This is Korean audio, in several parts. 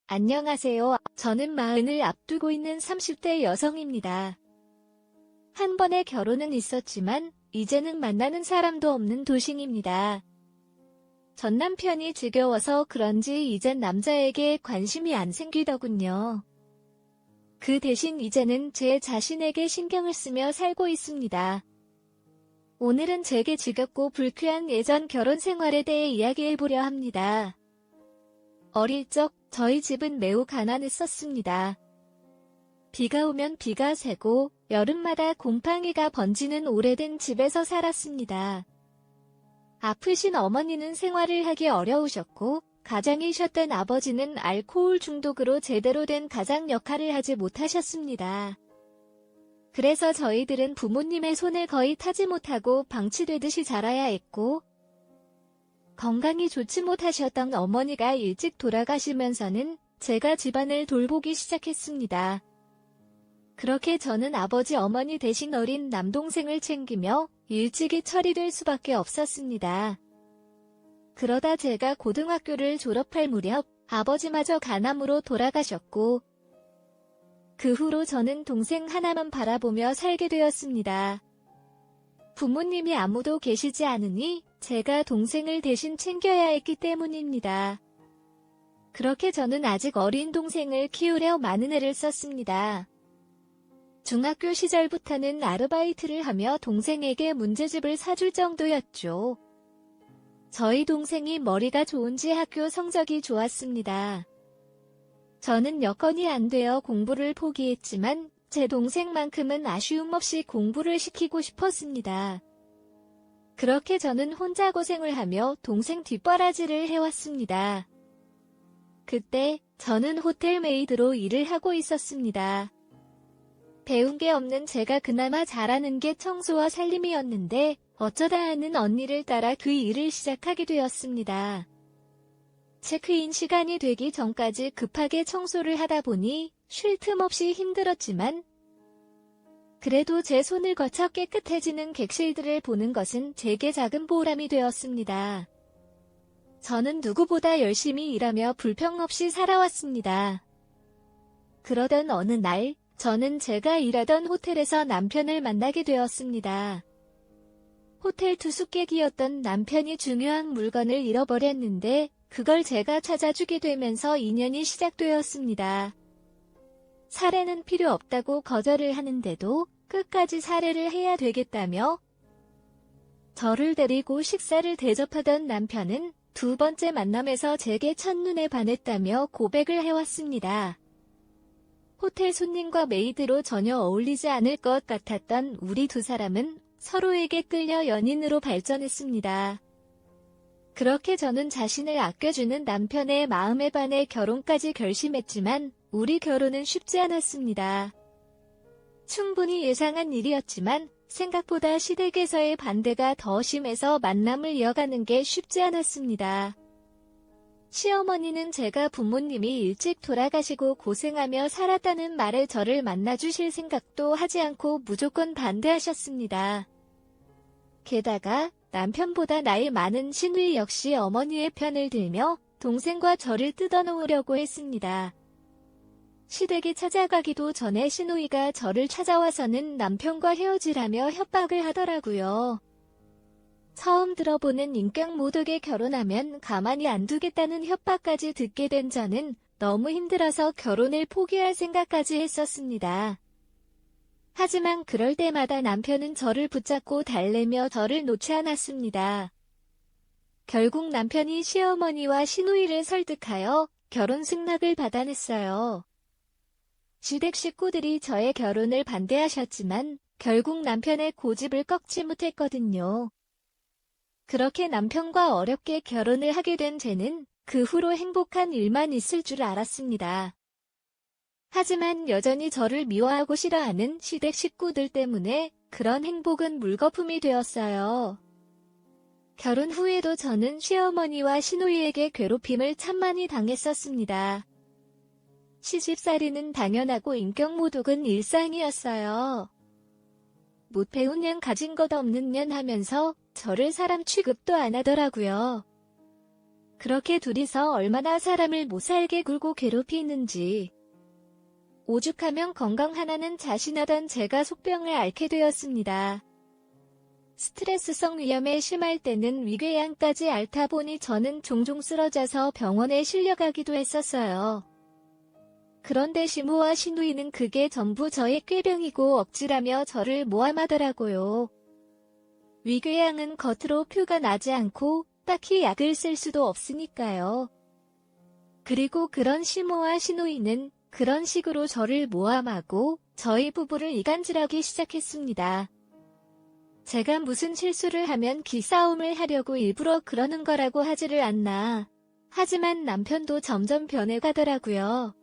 안녕하세요. 저는 마흔을 앞두고 있는 30대 여성입니다. 한 번의 결혼은 있었지만 이제는 만나는 사람도 없는 도싱입니다. 전 남편이 지겨워서 그런지 이젠 남자에게 관심이 안 생기더군요. 그 대신 이제는 제 자신에게 신경을 쓰며 살고 있습니다. 오늘은 제게 지겹고 불쾌한 예전 결혼 생활에 대해 이야기해보려 합니다. 어릴 적 저희 집은 매우 가난했었습니다. 비가 오면 비가 새고 여름마다 곰팡이가 번지는 오래된 집에서 살았습니다. 아프신 어머니는 생활을 하기 어려우셨고 가장이셨던 아버지는 알코올 중독으로 제대로 된 가장 역할을 하지 못하셨습니다. 그래서 저희들은 부모님의 손을 거의 타지 못하고 방치되듯이 자라야 했고 건강이 좋지 못하셨던 어머니가 일찍 돌아가시면서는 제가 집안을 돌보기 시작했습니다. 그렇게 저는 아버지 어머니 대신 어린 남동생을 챙기며 일찍이 처리될 수밖에 없었습니다. 그러다 제가 고등학교를 졸업할 무렵 아버지마저 간암으로 돌아가셨고 그 후로 저는 동생 하나만 바라보며 살게 되었습니다. 부모님이 아무도 계시지 않으니 제가 동생을 대신 챙겨야 했기 때문입니다. 그렇게 저는 아직 어린 동생을 키우려 많은 애를 썼습니다. 중학교 시절부터는 아르바이트를 하며 동생에게 문제집을 사줄 정도였죠. 저희 동생이 머리가 좋은지 학교 성적이 좋았습니다. 저는 여건이 안 되어 공부를 포기했지만 제 동생만큼은 아쉬움 없이 공부를 시키고 싶었습니다. 그렇게 저는 혼자 고생을 하며 동생 뒷바라지를 해왔습니다. 그때 저는 호텔 메이드로 일을 하고 있었습니다. 배운 게 없는 제가 그나마 잘하는 게 청소와 살림이었는데 어쩌다 하는 언니를 따라 그 일을 시작하게 되었습니다. 체크인 시간이 되기 전까지 급하게 청소를 하다 보니 쉴 틈 없이 힘들었지만 그래도 제 손을 거쳐 깨끗해지는 객실들을 보는 것은 제게 작은 보람이 되었습니다. 저는 누구보다 열심히 일하며 불평 없이 살아왔습니다. 그러던 어느 날 저는 제가 일하던 호텔에서 남편을 만나게 되었습니다. 호텔 투숙객이었던 남편이 중요한 물건을 잃어버렸는데 그걸 제가 찾아주게 되면서 인연이 시작되었습니다. 사례는 필요 없다고 거절을 하는데도 끝까지 사례를 해야 되겠다며 저를 데리고 식사를 대접하던 남편은 두 번째 만남에서 제게 첫눈에 반했다며 고백을 해왔습니다. 호텔 손님과 메이드로 전혀 어울리지 않을 것 같았던 우리 두 사람은 서로에게 끌려 연인으로 발전했습니다. 그렇게 저는 자신을 아껴주는 남편의 마음에 반해 결혼까지 결심했지만 우리 결혼은 쉽지 않았습니다. 충분히 예상한 일이었지만 생각보다 시댁에서의 반대가 더 심해서 만남을 이어가는 게 쉽지 않았습니다. 시어머니는 제가 부모님이 일찍 돌아가시고 고생하며 살았다는 말에 저를 만나주실 생각도 하지 않고 무조건 반대하셨습니다. 게다가 남편보다 나이 많은 시누이 역시 어머니의 편을 들며 동생과 저를 뜯어놓으려고 했습니다. 시댁에 찾아가기도 전에 시누이가 저를 찾아와서는 남편과 헤어지라며 협박을 하더라고요. 처음 들어보는 인격 모독에 결혼하면 가만히 안 두겠다는 협박까지 듣게 된 저는 너무 힘들어서 결혼을 포기할 생각까지 했었습니다. 하지만 그럴 때마다 남편은 저를 붙잡고 달래며 저를 놓지 않았습니다. 결국 남편이 시어머니와 시누이를 설득하여 결혼 승낙을 받아냈어요. 시댁 식구들이 저의 결혼을 반대하셨지만 결국 남편의 고집을 꺾지 못했거든요. 그렇게 남편과 어렵게 결혼을 하게 된 쟤는 그 후로 행복한 일만 있을 줄 알았습니다. 하지만 여전히 저를 미워하고 싫어하는 시댁 식구들 때문에 그런 행복은 물거품이 되었어요. 결혼 후에도 저는 시어머니와 시누이에게 괴롭힘을 참 많이 당했었습니다. 시집살이는 당연하고 인격모독은 일상이었어요. 못 배운 년 가진 것 없는 년 하면서 저를 사람 취급도 안 하더라고요. 그렇게 둘이서 얼마나 사람을 못살게 굴고 괴롭히는지. 오죽하면 건강 하나는 자신하던 제가 속병을 앓게 되었습니다. 스트레스성 위염에 심할 때는 위궤양까지 앓다 보니 저는 종종 쓰러져서 병원에 실려가기도 했었어요. 그런데 시모와 시누이는 그게 전부 저의 꾀병이고 억지라며 저를 모함하더라고요. 위궤양은 겉으로 표가 나지 않고 딱히 약을 쓸 수도 없으니까요. 그리고 그런 시모와 시누이는 그런 식으로 저를 모함하고 저희 부부를 이간질하기 시작했습니다. 제가 무슨 실수를 하면 기싸움을 하려고 일부러 그러는 거라고 하지를 않나. 하지만 남편도 점점 변해가더라고요.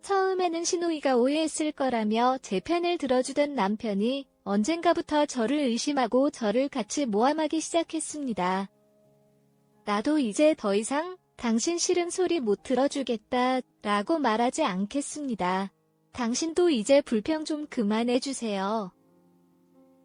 처음에는 시누이가 오해했을 거라며 제 편을 들어주던 남편이 언젠가부터 저를 의심하고 저를 같이 모함하기 시작했습니다. 나도 이제 더 이상 당신 싫은 소리 못 들어주겠다 라고 말하지 않겠습니다. 당신도 이제 불평 좀 그만해주세요.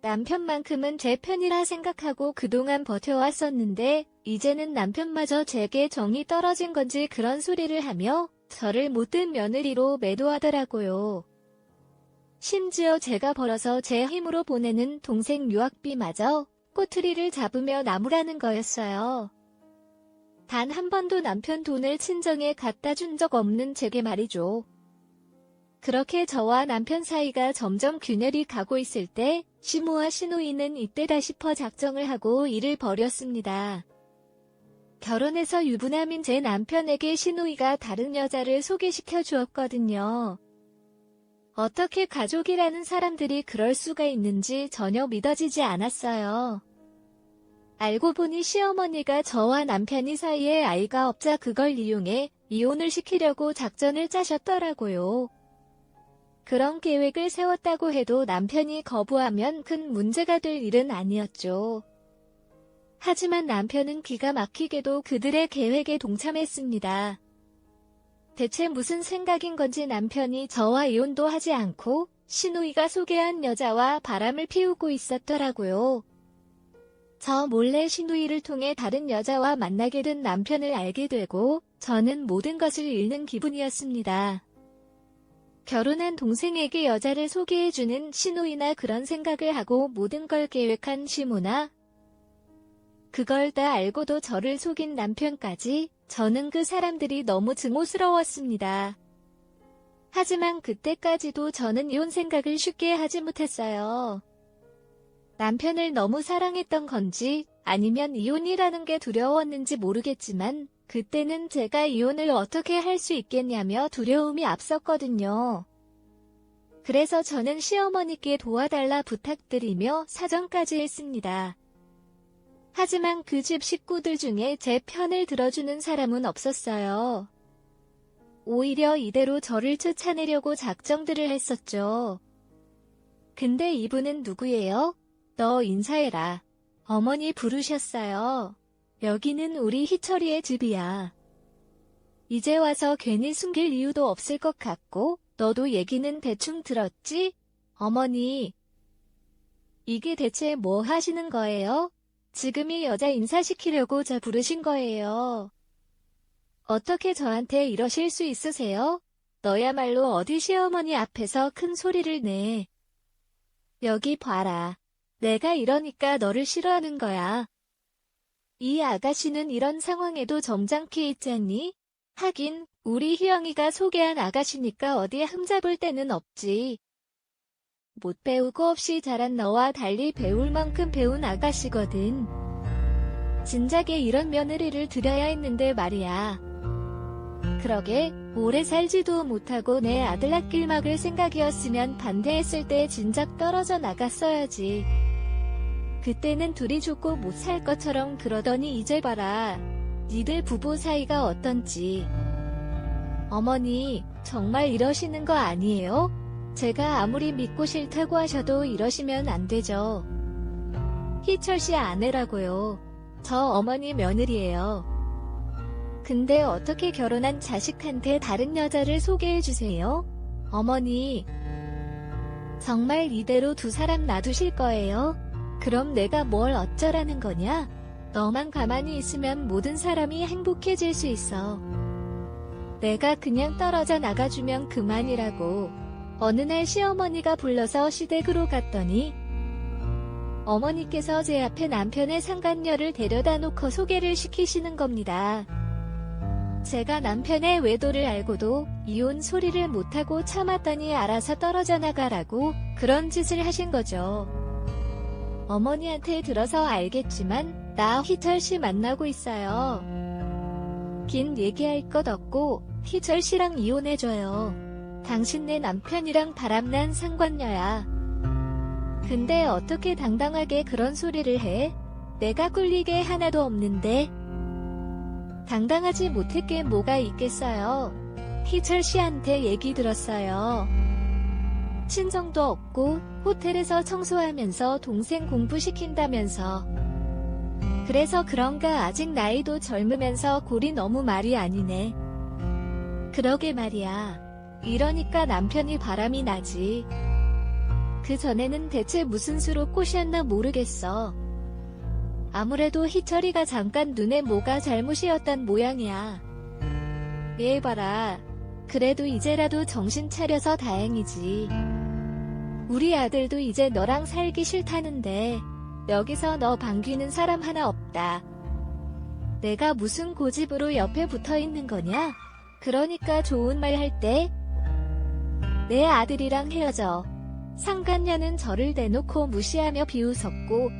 남편만큼은 제 편이라 생각하고 그동안 버텨왔었는데 이제는 남편마저 제게 정이 떨어진 건지 그런 소리를 하며 저를 못된 며느리로 매도하더라고요. 심지어 제가 벌어서 제 힘으로 보내는 동생 유학비마저 꼬투리를 잡으며 나무라는 거였어요. 단 한 번도 남편 돈을 친정에 갖다 준 적 없는 제게 말이죠. 그렇게 저와 남편 사이가 점점 균열이 가고 있을 때 시모와 시누이는 이때다 싶어 작정을 하고 일을 벌였습니다. 결혼해서 유부남인 제 남편에게 시누이가 다른 여자를 소개시켜 주었거든요. 어떻게 가족이라는 사람들이 그럴 수가 있는지 전혀 믿어지지 않았어요. 알고 보니 시어머니가 저와 남편이 사이에 아이가 없자 그걸 이용해 이혼을 시키려고 작전을 짜셨더라고요. 그런 계획을 세웠다고 해도 남편이 거부하면 큰 문제가 될 일은 아니었죠. 하지만 남편은 기가 막히게도 그들의 계획에 동참했습니다. 대체 무슨 생각인 건지 남편이 저와 이혼도 하지 않고 시누이가 소개한 여자와 바람을 피우고 있었더라고요. 저 몰래 시누이를 통해 다른 여자와 만나게 된 남편을 알게 되고 저는 모든 것을 잃는 기분이었습니다. 결혼한 동생에게 여자를 소개해주는 시누이나 그런 생각을 하고 모든 걸 계획한 시모나 그걸 다 알고도 저를 속인 남편까지 저는 그 사람들이 너무 증오스러웠습니다. 하지만 그때까지도 저는 이혼 생각을 쉽게 하지 못했어요. 남편을 너무 사랑했던 건지 아니면 이혼이라는 게 두려웠는지 모르겠지만 그때는 제가 이혼을 어떻게 할 수 있겠냐며 두려움이 앞섰거든요. 그래서 저는 시어머니께 도와달라 부탁드리며 사정까지 했습니다. 하지만 그 집 식구들 중에 제 편을 들어주는 사람은 없었어요. 오히려 이대로 저를 쫓아내려고 작정들을 했었죠. 근데 이분은 누구예요? 너 인사해라. 어머니 부르셨어요. 여기는 우리 희철이의 집이야. 이제 와서 괜히 숨길 이유도 없을 것 같고 너도 얘기는 대충 들었지? 어머니. 이게 대체 뭐 하시는 거예요? 지금이 여자 인사시키려고 저 부르신 거예요. 어떻게 저한테 이러실 수 있으세요? 너야말로 어디 시어머니 앞에서 큰 소리를 내. 여기 봐라. 내가 이러니까 너를 싫어하는 거야. 이 아가씨는 이런 상황에도 점잖게 있잖니? 하긴 우리 희영이가 소개한 아가씨니까 어디에 흠잡을 데는 없지. 못 배우고 없이 자란 너와 달리 배울 만큼 배운 아가씨거든. 진작에 이런 며느리를 들여야 했는데 말이야. 그러게 오래 살지도 못하고 내 아들 아낄 막을 생각이었으면 반대했을 때 진작 떨어져 나갔어야지. 그때는 둘이 죽고 못 살 것처럼 그러더니 이제 봐라. 니들 부부 사이가 어떤지. 어머니, 정말 이러시는 거 아니에요? 제가 아무리 믿고 싫다고 하셔도 이러시면 안 되죠. 희철씨 아내라고요. 저 어머니 며느리예요. 근데 어떻게 결혼한 자식한테 다른 여자를 소개해주세요? 어머니, 정말 이대로 두 사람 놔두실 거예요? 그럼 내가 뭘 어쩌라는 거냐? 너만 가만히 있으면 모든 사람이 행복해질 수 있어. 내가 그냥 떨어져 나가주면 그만이라고. 어느 날 시어머니가 불러서 시댁으로 갔더니 어머니께서 제 앞에 남편의 상간녀를 데려다 놓고 소개를 시키시는 겁니다. 제가 남편의 외도를 알고도 이혼 소리를 못하고 참았더니 알아서 떨어져 나가라고 그런 짓을 하신 거죠. 어머니한테 들어서 알겠지만 나 희철씨 만나고 있어요. 긴 얘기할 것 없고 희철씨랑 이혼해줘요. 당신 내 남편이랑 바람난 상관녀야. 근데 어떻게 당당하게 그런 소리를 해? 내가 꿀릴 게 하나도 없는데. 당당하지 못할 게 뭐가 있겠어요. 희철씨한테 얘기 들었어요. 친정도 없고 호텔에서 청소하면서 동생 공부시킨다면서. 그래서 그런가 아직 나이도 젊으면서 골이 너무 말이 아니네. 그러게 말이야. 이러니까 남편이 바람이 나지. 그 전에는 대체 무슨 수로 꼬셨나 모르겠어. 아무래도 희철이가 잠깐 눈에 뭐가 잘못이었단 모양이야. 얘 봐라. 그래도 이제라도 정신 차려서 다행이지. 우리 아들도 이제 너랑 살기 싫다는데 여기서 너 반기는 사람 하나 없다. 내가 무슨 고집으로 옆에 붙어있는 거냐? 그러니까 좋은 말 할 때 내 아들이랑 헤어져. 상간녀는 저를 대놓고 무시하며 비웃었고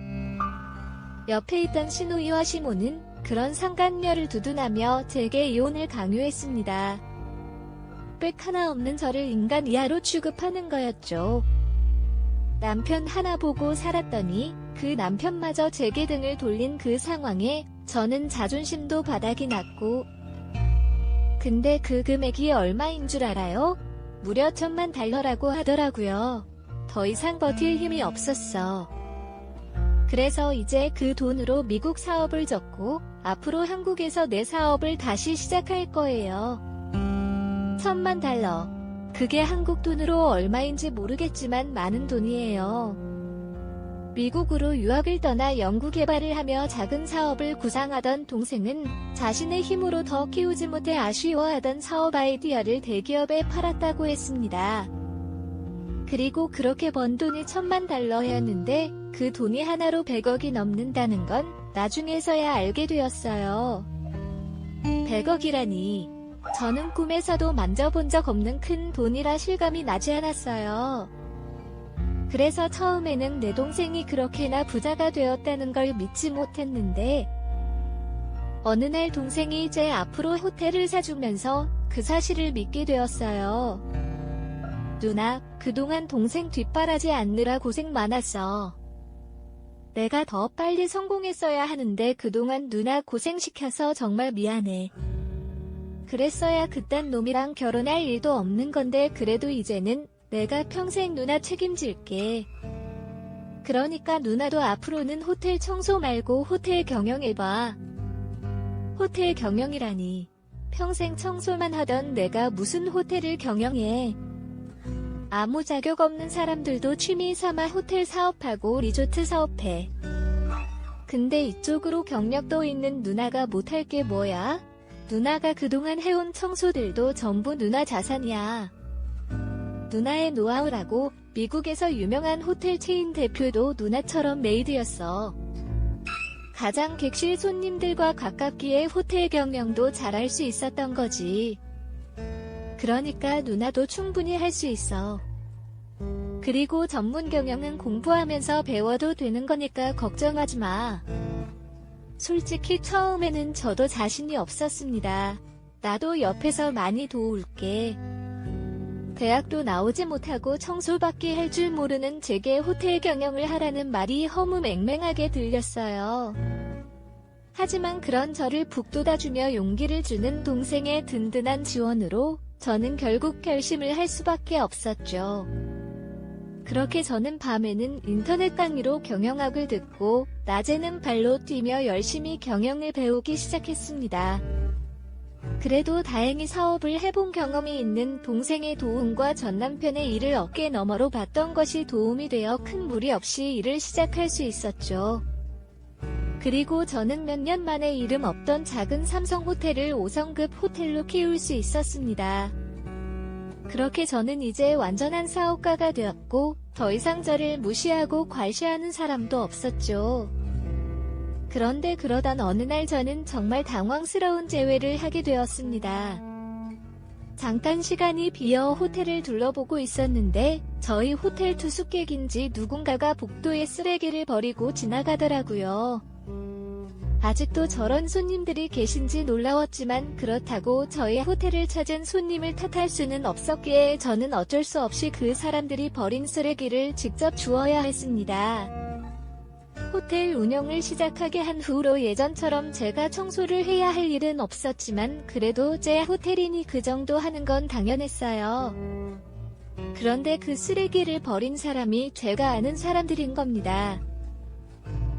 옆에 있던 시누이와 시모는 그런 상간녀를 두둔하며 제게 이혼을 강요했습니다. 빽 하나 없는 저를 인간 이하로 취급하는 거였죠. 남편 하나 보고 살았더니 그 남편마저 제게 등을 돌린 그 상황에 저는 자존심도 바닥이 났고 근데 그 금액이 얼마인 줄 알아요? 무려 $10,000라고 하더라고요. 더 이상 버틸 힘이 없었어. 그래서 이제 그 돈으로 미국 사업을 접고 앞으로 한국에서 내 사업을 다시 시작할 거예요. $10,000. 그게 한국 돈으로 얼마인지 모르겠지만 많은 돈이에요. 미국으로 유학을 떠나 연구개발을 하며 작은 사업을 구상하던 동생은 자신의 힘으로 더 키우지 못해 아쉬워하던 사업 아이디어를 대기업에 팔았다고 했습니다. 그리고 그렇게 번 돈이 $10,000였는데 그 돈이 하나로 100억이 넘는다는 건 나중에서야 알게 되었어요. 100억이라니. 저는 꿈에서도 만져본 적 없는 큰 돈이라 실감이 나지 않았어요. 그래서 처음에는 내 동생이 그렇게나 부자가 되었다는 걸 믿지 못했는데 어느 날 동생이 이제 앞으로 호텔을 사주면서 그 사실을 믿게 되었어요. 누나, 그동안 동생 뒷바라지 않느라 고생 많았어. 내가 더 빨리 성공했어야 하는데 그동안 누나 고생시켜서 정말 미안해. 그랬어야 그딴 놈이랑 결혼할 일도 없는 건데 그래도 이제는 내가 평생 누나 책임질게. 그러니까 누나도 앞으로는 호텔 청소 말고 호텔 경영해봐. 호텔 경영이라니. 평생 청소만 하던 내가 무슨 호텔을 경영해. 아무 자격 없는 사람들도 취미 삼아 호텔 사업하고 리조트 사업해. 근데 이쪽으로 경력도 있는 누나가 못할 게 뭐야? 누나가 그동안 해온 청소들도 전부 누나 자산이야. 누나의 노하우라고 미국에서 유명한 호텔 체인 대표도 누나처럼 메이드였어. 가장 객실 손님들과 가깝기에 호텔 경영도 잘할 수 있었던 거지. 그러니까 누나도 충분히 할 수 있어. 그리고 전문 경영은 공부하면서 배워도 되는 거니까 걱정하지 마. 솔직히 처음에는 저도 자신이 없었습니다. 나도 옆에서 많이 도울게. 대학도 나오지 못하고 청소밖에 할 줄 모르는 제게 호텔 경영을 하라는 말이 허무맹맹하게 들렸어요. 하지만 그런 저를 북돋아주며 용기를 주는 동생의 든든한 지원으로 저는 결국 결심을 할 수밖에 없었죠. 그렇게 저는 밤에는 인터넷 강의로 경영학을 듣고 낮에는 발로 뛰며 열심히 경영을 배우기 시작했습니다. 그래도 다행히 사업을 해본 경험이 있는 동생의 도움과 전 남편의 일을 어깨 너머로 봤던 것이 도움이 되어 큰 무리 없이 일을 시작할 수 있었죠. 그리고 저는 몇 년 만에 이름 없던 작은 삼성 호텔을 5성급 호텔로 키울 수 있었습니다. 그렇게 저는 이제 완전한 사업가가 되었고 더 이상 저를 무시하고 괄시하는 사람도 없었죠. 그런데 그러던 어느 날 저는 정말 당황스러운 재회를 하게 되었습니다. 잠깐 시간이 비어 호텔을 둘러보고 있었는데 저희 호텔 투숙객인지 누군가가 복도에 쓰레기를 버리고 지나가더라고요. 아직도 저런 손님들이 계신지 놀라웠지만 그렇다고 저희 호텔을 찾은 손님을 탓할 수는 없었기에 저는 어쩔 수 없이 그 사람들이 버린 쓰레기를 직접 주워야 했습니다. 호텔 운영을 시작하게 한 후로 예전처럼 제가 청소를 해야 할 일은 없었지만 그래도 제 호텔이니 그 정도 하는 건 당연했어요. 그런데 그 쓰레기를 버린 사람이 제가 아는 사람들인 겁니다.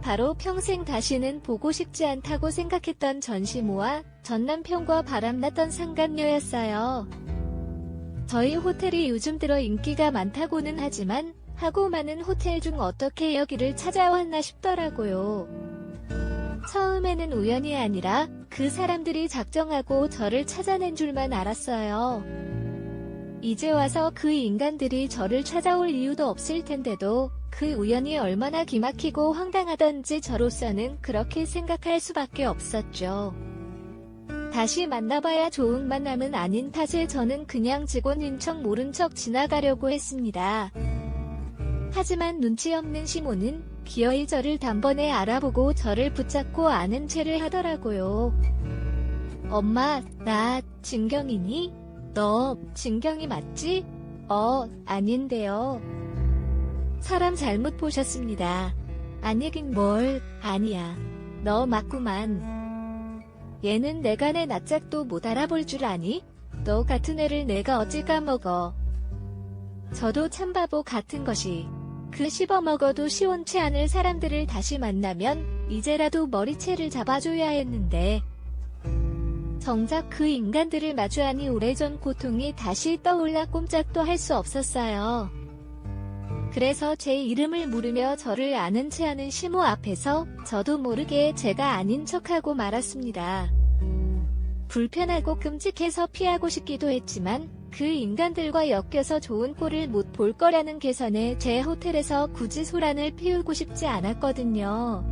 바로 평생 다시는 보고 싶지 않다고 생각했던 전시모와 전 남편과 바람났던 상간녀였어요. 저희 호텔이 요즘 들어 인기가 많다고는 하지만 하고 많은 호텔 중 어떻게 여기를 찾아왔나 싶더라고요. 처음에는 우연이 아니라 그 사람들이 작정하고 저를 찾아낸 줄만 알았어요. 이제 와서 그 인간들이 저를 찾아올 이유도 없을 텐데도 그 우연이 얼마나 기막히고 황당하던지 저로서는 그렇게 생각할 수밖에 없었죠. 다시 만나봐야 좋은 만남은 아닌 탓에 저는 그냥 직원인 척 모른 척 지나가려고 했습니다. 하지만 눈치 없는 시모는 기어이 저를 단번에 알아보고 저를 붙잡고 아는 체를 하더라고요. 엄마, 나 진경이니? 너 진경이 맞지? 아닌데요. 사람 잘못 보셨습니다. 아니긴 뭘, 아니야. 너 맞구만. 얘는 내가 내 낯짝도 못 알아볼 줄 아니? 너 같은 애를 내가 어찌 까먹어. 저도 참 바보 같은 것이. 그 씹어먹어도 시원치 않을 사람들을 다시 만나면 이제라도 머리채를 잡아줘야 했는데 정작 그 인간들을 마주하니 오래전 고통이 다시 떠올라 꼼짝도 할 수 없었어요. 그래서 제 이름을 물으며 저를 아는 체 하는 시모 앞에서 저도 모르게 제가 아닌 척하고 말았습니다. 불편하고 끔찍해서 피하고 싶기도 했지만 그 인간들과 엮여서 좋은 꼴을 못 볼 거라는 계산에 제 호텔에서 굳이 소란을 피우고 싶지 않았거든요.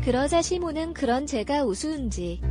그러자 시모는 그런 제가 우스운지